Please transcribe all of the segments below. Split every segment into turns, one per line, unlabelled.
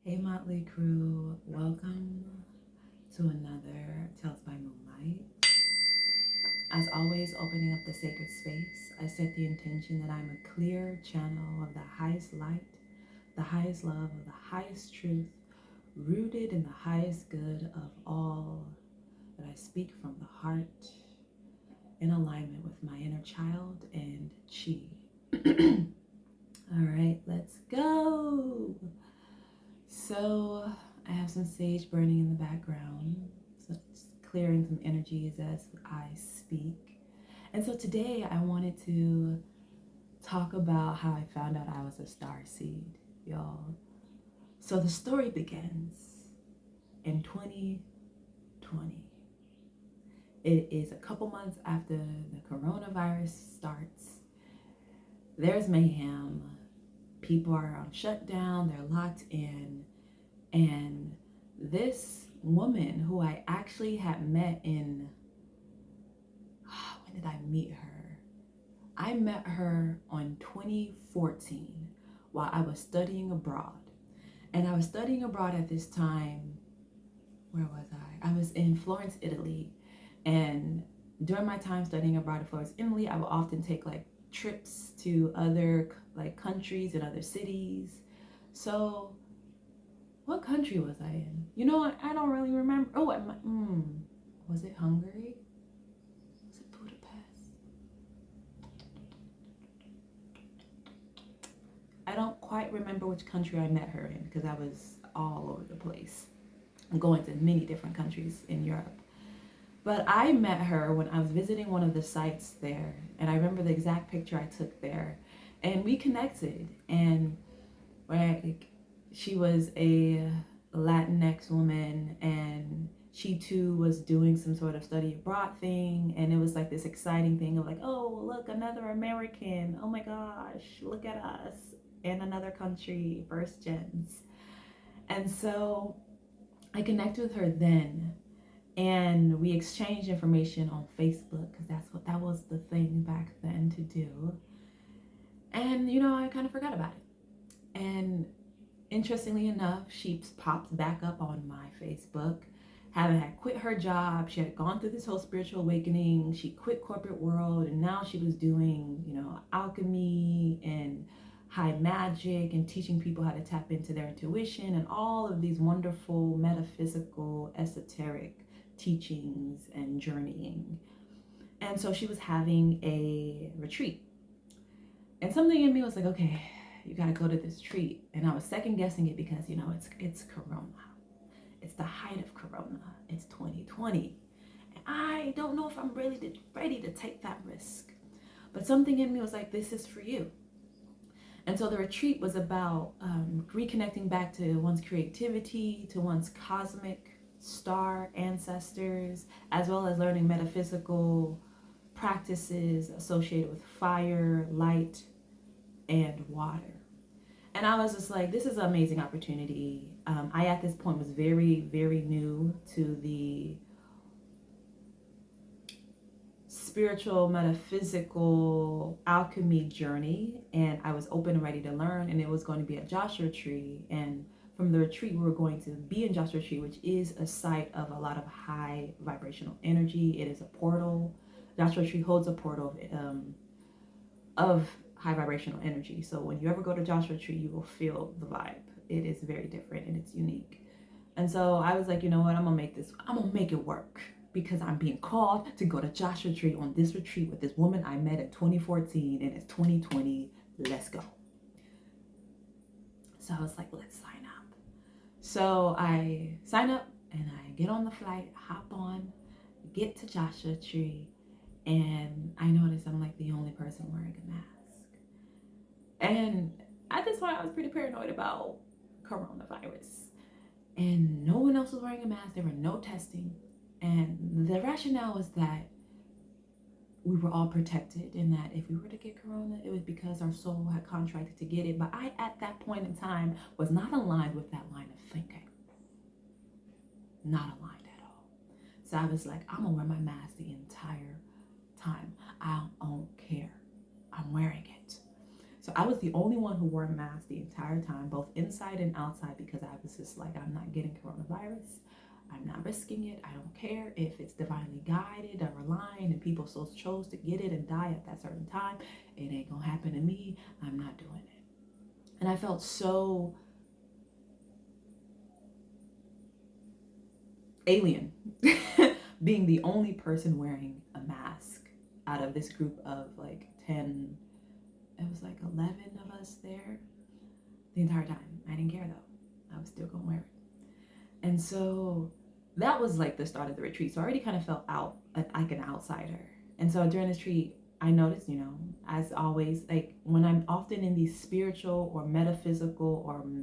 Hey Motley crew, welcome to another Tales by Moonlight. As always, opening up the sacred space, I set the intention that I'm a clear channel of the highest light, the highest love, of the highest truth, rooted in the highest good of all, that I speak from the heart, in alignment with my inner child and chi. All right, let's go. So I have some sage burning in the background, so just clearing some energies as I speak. And so today I wanted to talk about how I found out I was a starseed, y'all. So the story begins in 2020. It is a couple months after the coronavirus starts. There's mayhem. People are on shutdown, they're locked in. And this woman who I actually had met in, when did I meet her? I met her on 2014 while I was studying abroad. And I was studying abroad at this time, where was I? I was in Florence, Italy. And during my time studying abroad in Florence, Italy, I would often take like trips to other like countries and other cities. So what country was I in? You know what? I don't really remember. Oh, was it Hungary? Was it Budapest? I don't quite remember which country I met her in because I was all over the place. I'm going to many different countries in Europe. But I met her when I was visiting one of the sites there, and I remember the exact picture I took there, and we connected. And she was a Latinx woman, and she too was doing some sort of study abroad thing, and it was like this exciting thing of like, oh look, another American, oh my gosh, look at us in another country, first gens. And so I connected with her then, and we exchanged information on Facebook because that was the thing back then to do. And I kind of forgot about it. And interestingly enough, she popped back up on my Facebook. Having had quit her job, she had gone through this whole spiritual awakening. She quit corporate world, and now she was doing, alchemy and high magic and teaching people how to tap into their intuition and all of these wonderful metaphysical, esoteric teachings and journeying. And so she was having a retreat. And something in me was like, okay, you gotta go to this retreat. And I was second guessing it because, it's Corona. It's the height of Corona. It's 2020. And I don't know if I'm really ready to take that risk. But something in me was like, this is for you. And so the retreat was about reconnecting back to one's creativity, to one's cosmic star ancestors, as well as learning metaphysical practices associated with fire, light, and water. And I was just like, this is an amazing opportunity. I, at this point, was very, very new to the spiritual, metaphysical alchemy journey, and I was open and ready to learn. And it was going to be at Joshua Tree, and from the retreat we were going to be in Joshua Tree, which is a site of a lot of high vibrational energy. It is a portal. Joshua Tree holds a portal of high vibrational energy. So when you ever go to Joshua Tree, you will feel the vibe. It is very different and it's unique. And so I was like, you know what, I'm gonna make it work, because I'm being called to go to Joshua Tree on this retreat with this woman I met in 2014, and it's 2020. Let's go. So I was like, let's sign up. So I sign up and I get on the flight, hop on, get to Joshua Tree, and I notice I'm like the only person wearing a mask. And at this point, I was pretty paranoid about coronavirus. And no one else was wearing a mask. There were no testing. And the rationale was that we were all protected, and that if we were to get corona, it was because our soul had contracted to get it. But I, at that point in time, was not aligned with that line of thinking. Not aligned at all. So I was like, I'm gonna wear my mask the entire time. I don't care. I'm wearing it. So I was the only one who wore a mask the entire time, both inside and outside, because I was just like, I'm not getting coronavirus. I'm not risking it. I don't care if it's divinely guided or aligned and people so chose to get it and die at that certain time. It ain't gonna happen to me. I'm not doing it. And I felt so alien being the only person wearing a mask out of this group of like 10, it was like 11 of us there the entire time. I didn't care though. I was still gonna wear it. And so that was like the start of the retreat. So I already kind of felt like an outsider. And so during this retreat, I noticed, as always, like when I'm often in these spiritual or metaphysical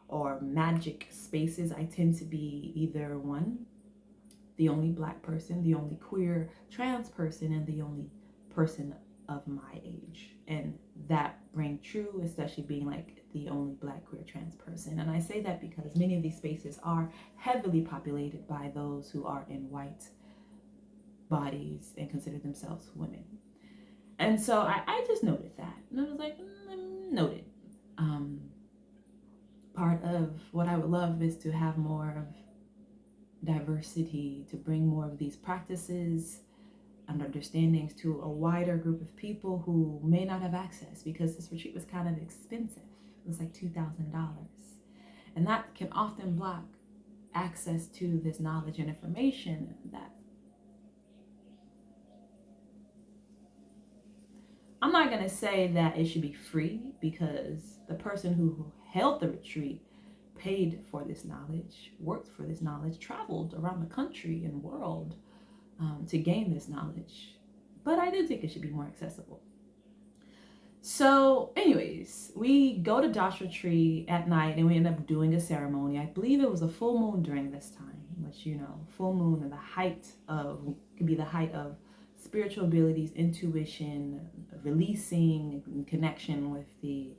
or magic spaces, I tend to be either one, the only Black person, the only queer trans person, and the only person of my age. And that rang true, especially being like the only Black queer trans person. And I say that because many of these spaces are heavily populated by those who are in white bodies and consider themselves women. And so I just noted that. And I was like, noted. Part of what I would love is to have more of diversity, to bring more of these practices and understandings to a wider group of people who may not have access, because this retreat was kind of expensive. It was like $2,000. And that can often block access to this knowledge and information that I'm not going to say that it should be free, because the person who held the retreat paid for this knowledge, worked for this knowledge, traveled around the country and world to gain this knowledge. But I do think it should be more accessible. So anyways, we go to Joshua Tree at night and we end up doing a ceremony. I believe it was a full moon during this time, which, full moon and could be the height of spiritual abilities, intuition, releasing, connection with the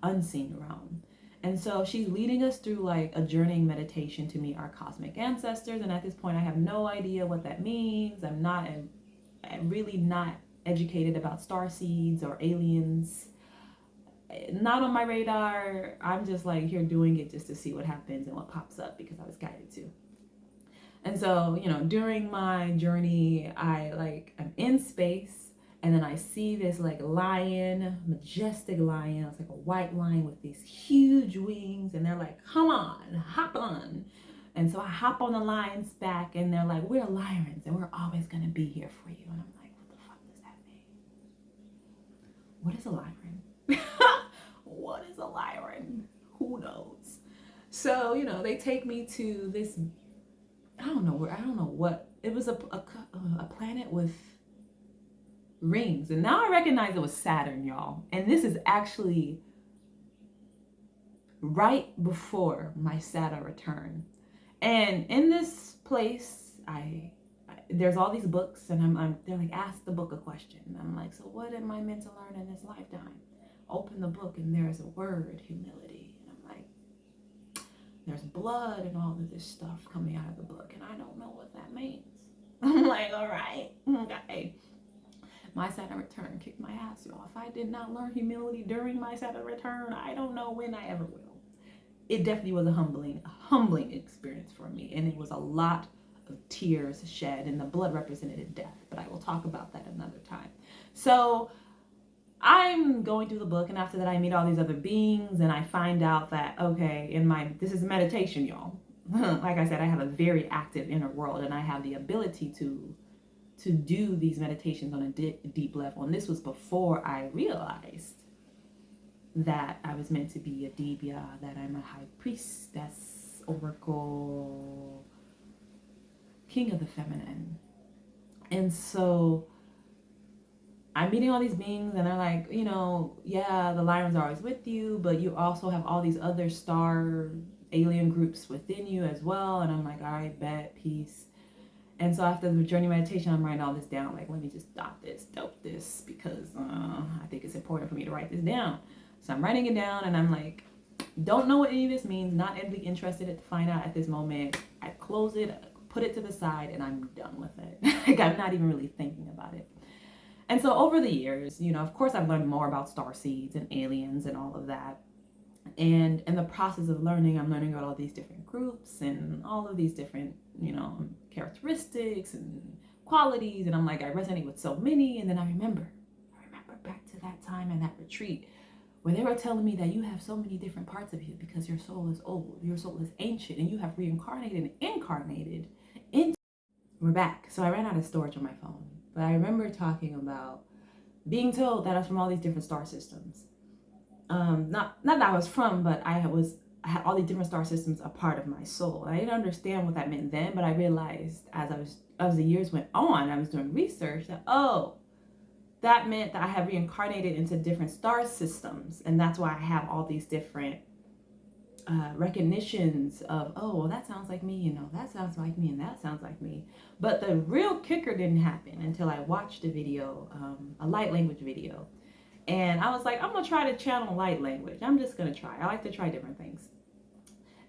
unseen realm. And so she's leading us through like a journeying meditation to meet our cosmic ancestors. And at this point, I have no idea what that means. I'm really not educated about starseeds or aliens. Not on my radar. I'm just like here doing it just to see what happens and what pops up, because I was guided to. And so, during my journey, I'm in space, and then I see this like lion, majestic lion. It's like a white lion with these huge wings, and they're like, come on, hop on. And so I hop on the lion's back, and they're like, we're lions, and we're always gonna be here for you. And I'm like, what the fuck does that mean? What is a lion? What is a lion? Who knows? So, they take me to this, I don't know what, it was a planet with rings. And now I recognize it was Saturn, y'all. And this is actually right before my Saturn return. And in this place, there's all these books, and they're like, ask the book a question. And I'm like, so what am I meant to learn in this lifetime? Open the book, and there's a word, humility. And I'm like, there's blood and all of this stuff coming out of the book, and I don't know what that means. I'm like, all right, okay. My Saturn return kicked my ass, y'all. If I did not learn humility during my Saturn return, I don't know when I ever will. It definitely was a humbling experience for me, and it was a lot of tears shed, and the blood represented death, but I will talk about that another time. So I'm going through the book, and after that I meet all these other beings, and I find out that, okay, this is meditation, y'all. Like I said, I have a very active inner world, and I have the ability to do these meditations on a deep level. And this was before I realized that I was meant to be a dibia, that I'm a high priestess, oracle, king of the feminine. And so I'm meeting all these beings, and they're like, yeah, the lions are always with you, but you also have all these other star alien groups within you as well. And I'm like, all right, bet, peace. And so after the journey meditation, I'm writing all this down. Like, let me just dope this, because I think it's important for me to write this down. So I'm writing it down, and I'm like, don't know what any of this means. Not really interested to find out at this moment. I close it, put it to the side, and I'm done with it. Like, I'm not even really thinking about it. And so over the years, of course, I've learned more about star seeds and aliens and all of that. And in the process of learning, I'm learning about all these different groups and all of these different, characteristics and qualities. And I'm like, I resonate with so many. And then I remember back to that time and that retreat where they were telling me that you have so many different parts of you because your soul is old, your soul is ancient, and you have reincarnated and incarnated into. We're back. So I ran out of storage on my phone. But I remember talking about being told that I was from all these different star systems. Not that I was from, but I had all these different star systems a part of my soul. I didn't understand what that meant then, but I realized as the years went on, I was doing research that that meant that I had reincarnated into different star systems, and that's why I have all these different recognitions of, well, that sounds like me, that sounds like me, and that sounds like me. But the real kicker didn't happen until I watched a video, a light language video. And I was like, I'm going to try to channel light language. I'm just going to try. I like to try different things.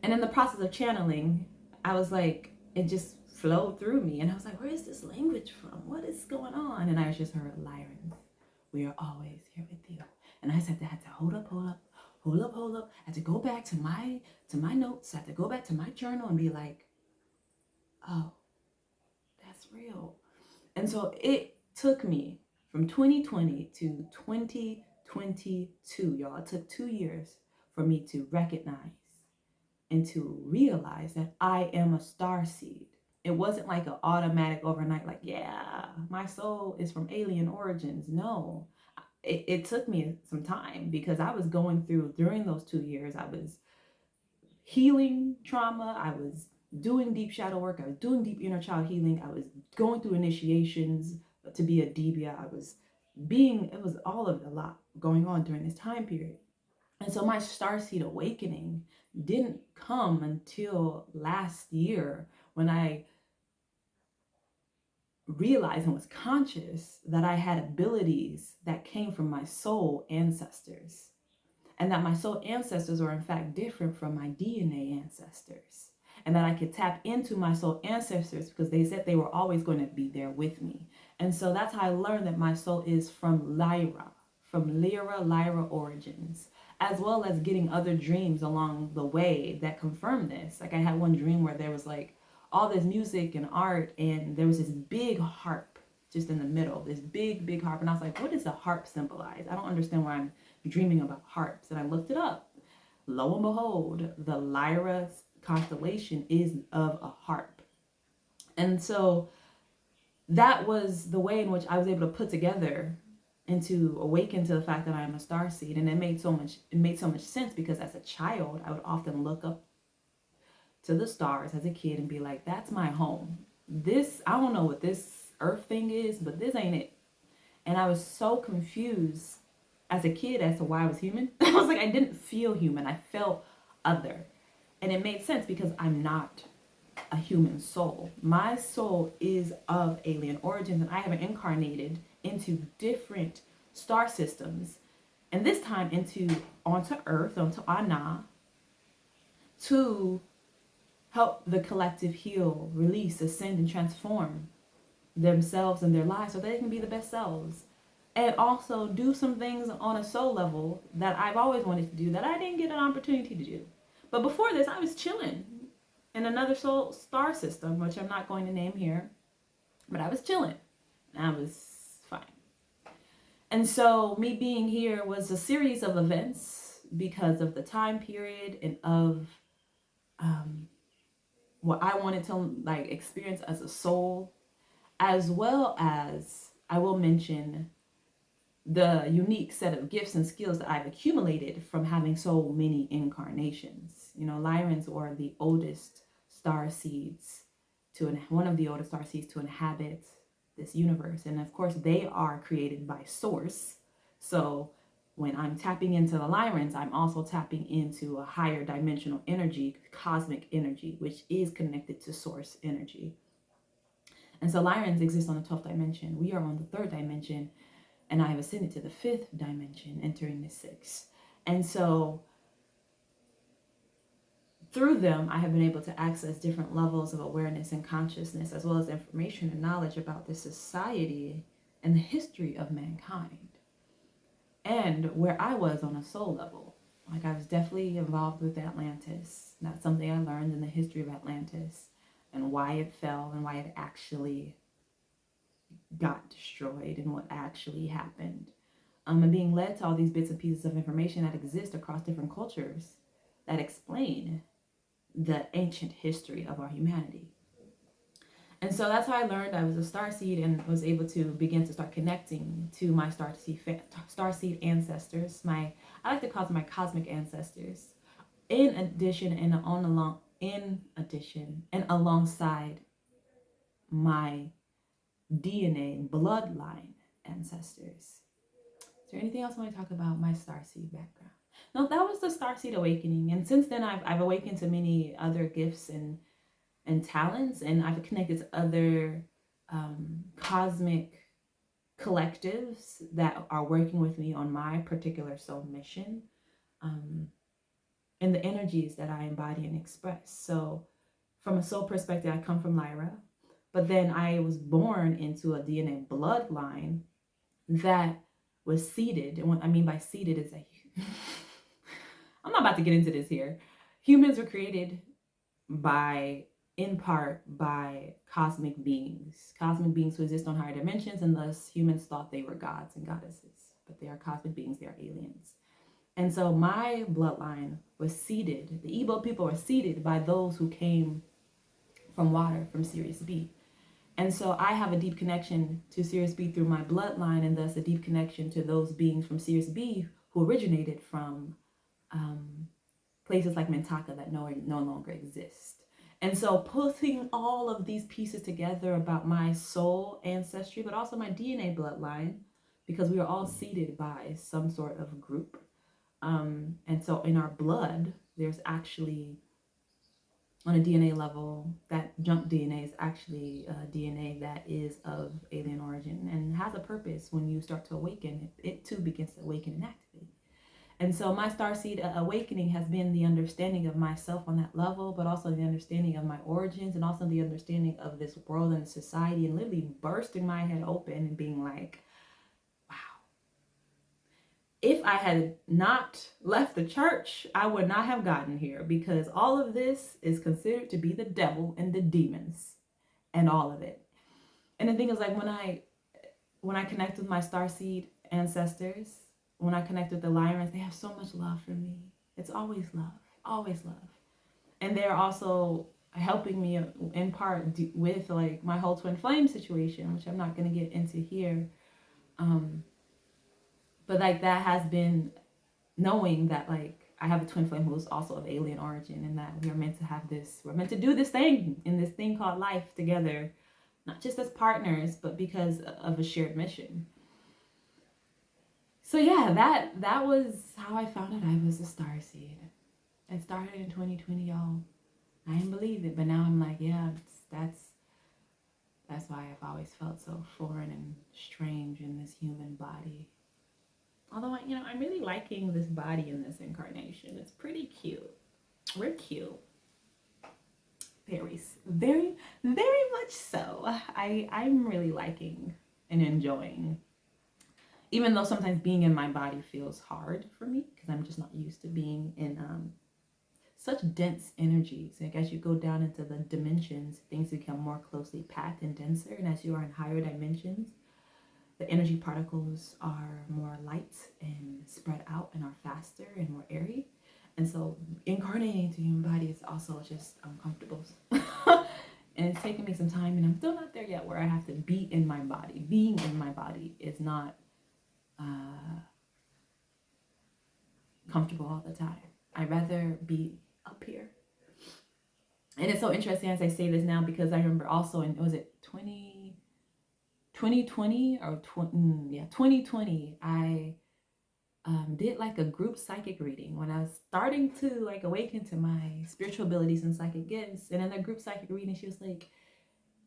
And in the process of channeling, I was like, it just flowed through me. And I was like, where is this language from? What is going on? And I just heard, Lyran, we are always here with you. And I had to hold up. I had to go back to my notes. I had to go back to my journal and be like, oh, that's real. And so it took me from 2020 to 2022, y'all. It took 2 years for me to recognize and to realize that I am a star seed. It wasn't like an automatic overnight, like, yeah, my soul is from alien origins. No, it took me some time because I was going through, during those 2 years, I was healing trauma. I was doing deep shadow work. I was doing deep inner child healing. I was going through initiations to be a dibia. It was all of a lot going on during this time period. And so my starseed awakening didn't come until last year when I realized and was conscious that I had abilities that came from my soul ancestors, and that my soul ancestors were in fact different from my DNA ancestors, and that I could tap into my soul ancestors because they said they were always going to be there with me. And so that's how I learned that my soul is from Lyra origins, as well as getting other dreams along the way that confirm this. Like I had one dream where there was like all this music and art, and there was this big harp just in the middle, this big harp. And I was like, what does the harp symbolize? I don't understand why I'm dreaming about harps. And I looked it up. Lo and behold, the Lyra constellation is of a harp. And so that was the way in which I was able to put together and to awaken to the fact that I am a starseed. And it made so much sense because as a child, I would often look up to the stars as a kid and be like, that's my home. I don't know what this earth thing is, but this ain't it. And I was so confused as a kid as to why I was human. I was like, I didn't feel human. I felt other. And it made sense because I'm not a human soul. My soul is of alien origins, and I have incarnated into different star systems, and this time onto Earth, onto Ana, to help the collective heal, release, ascend, and transform themselves and their lives so they can be the best selves. And also do some things on a soul level that I've always wanted to do that I didn't get an opportunity to do. But before this, I was chilling in another soul star system, which I'm not going to name here. But I was chilling. I was fine. And so me being here was a series of events because of the time period and of what I wanted to experience as a soul, as well as I will mention the unique set of gifts and skills that I've accumulated from having so many incarnations. Lyrans were the oldest star seeds one of the oldest star seeds to inhabit this universe. And of course, they are created by source. So when I'm tapping into the Lyrans, I'm also tapping into a higher dimensional energy, cosmic energy, which is connected to source energy. And so Lyrans exist on the 12th dimension. We are on the 3rd dimension, and I have ascended to the 5th dimension, entering the 6th. And so through them, I have been able to access different levels of awareness and consciousness, as well as information and knowledge about this society and the history of mankind, and where I was on a soul level. Like, I was definitely involved with Atlantis. That's something I learned in the history of Atlantis and why it fell and why it actually got destroyed and what actually happened. And being led to all these bits and pieces of information that exist across different cultures that explain the ancient history of our humanity. And so that's how I learned I was a starseed and was able to begin to start connecting to my starseed ancestors. I like to call them my cosmic ancestors. In addition and alongside my DNA bloodline ancestors. Is there anything else I want to talk about my starseed background? No, that was the starseed awakening. And since then I've awakened to many other gifts and talents, and I've connected to other cosmic collectives that are working with me on my particular soul mission, and the energies that I embody and express. So from a soul perspective, I come from Lyra, but then I was born into a DNA bloodline that was seeded. And what I mean by seeded is that I'm not about to get into this here. Humans were created in part by cosmic beings who exist on higher dimensions, and thus humans thought they were gods and goddesses, but they are cosmic beings, they are aliens. And so my bloodline was seeded, the Igbo people were seeded by those who came from water, from Sirius B. And so I have a deep connection to Sirius B through my bloodline, and thus a deep connection to those beings from Sirius B who originated from places like Mintaka that no longer exist. And so putting all of these pieces together about my soul ancestry, but also my DNA bloodline, because we are all seeded by some sort of group. And so in our blood, there's actually, on a DNA level, that junk DNA is actually DNA that is of alien origin and has a purpose. When you start to awaken, it too begins to awaken and activate. And so my starseed awakening has been the understanding of myself on that level, but also the understanding of my origins, and also the understanding of this world and society, and literally bursting my head open and being like, wow. If I had not left the church, I would not have gotten here, because all of this is considered to be the devil and the demons and all of it. And the thing is, like, when I connect with my starseed ancestors, when I connect with the Lyrans, they have so much love for me. It's always love, always love. And they're also helping me in part with like my whole twin flame situation, which I'm not going to get into here. But like, that has been knowing that like I have a twin flame who is also of alien origin, and that we're meant to do this thing in this thing called life together, not just as partners, but because of a shared mission. So yeah, that was how I found out I was a starseed. It started in 2020, y'all. I didn't believe it, but now I'm like, yeah, that's why I've always felt so foreign and strange in this human body. Although, I'm really liking this body in this incarnation. It's pretty cute. We're cute. Very, very, very much so. I'm really liking and enjoying. Even though sometimes being in my body feels hard for me, because I'm just not used to being in such dense energies. Like, as you go down into the dimensions, things become more closely packed and denser. And as you are in higher dimensions, the energy particles are more light and spread out and are faster and more airy. And so incarnating into human body is also just uncomfortable. And it's taken me some time, and I'm still not there yet where I have to be in my body. Being in my body is not comfortable all the time. I'd rather be up here. And it's so interesting as I say this now, because I remember also was it 2020 or 2020, I did like a group psychic reading when I was starting to like awaken to my spiritual abilities and psychic gifts. And in the group psychic reading, she was like,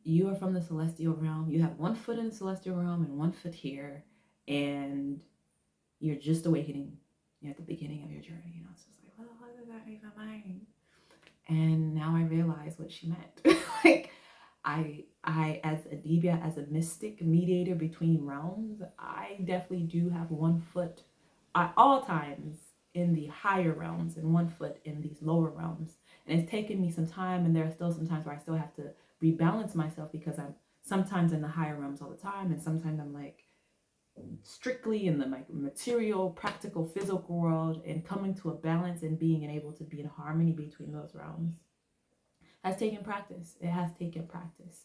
you are from the celestial realm. You have 1 foot in the celestial realm and 1 foot here, and you're just awakening. You're at the beginning of your journey. And I was just like, well, how does that make my mind? And now I realize what she meant. Like, I as a dibia, as a mystic mediator between realms, I definitely do have one foot at all times in the higher realms and one foot in these lower realms. And it's taken me some time, and there are still some times where I still have to rebalance myself, because I'm sometimes in the higher realms all the time, and sometimes I'm like strictly in the like material, practical, physical world, and coming to a balance and being able to be in harmony between those realms has taken practice. It has taken practice.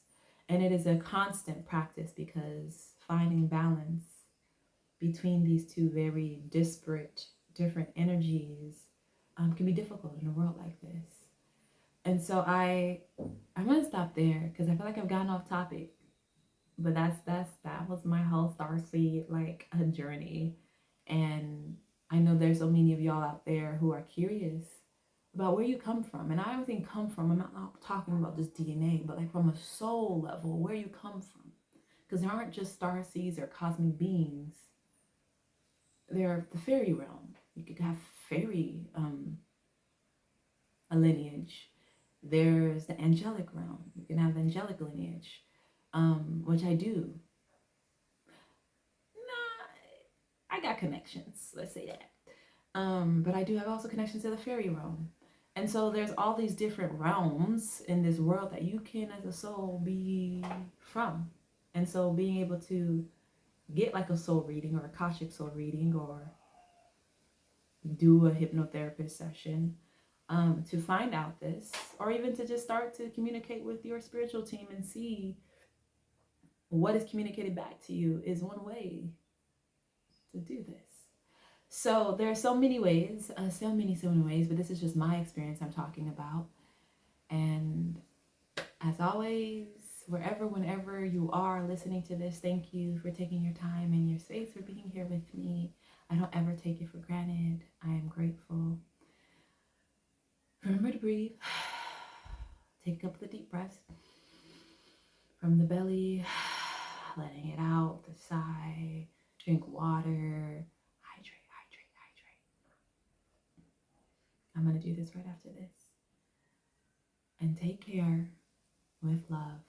And it is a constant practice, because finding balance between these two very disparate, different energies can be difficult in a world like this. And so I'm gonna stop there, because I feel like I've gotten off topic. But that was my whole starseed like a journey. And I know there's so many of y'all out there who are curious about where you come from. And I don't think come from, I'm not talking about just DNA, but like from a soul level, where you come from. Because there aren't just starseeds or cosmic beings. They're the fairy realm. You could have fairy a lineage. There's the angelic realm. You can have the angelic lineage, which I do. I got connections, let's say that. But I do have also connections to the fairy realm. And so there's all these different realms in this world that you can, as a soul, be from. And so being able to get like a soul reading or a Akashic soul reading, or do a hypnotherapist session to find out this, or even to just start to communicate with your spiritual team and see what is communicated back to you, is one way to do this. So there are so many ways, so many ways, but this is just my experience I'm talking about. And as always, whenever you are listening to this, thank you for taking your time and your space, for being here with me. I don't ever take it for granted. I am grateful. Remember to breathe. Take a couple of deep breaths from the belly, letting it out the side. Drink water. Hydrate. I'm going to do this right after this. And take care with love.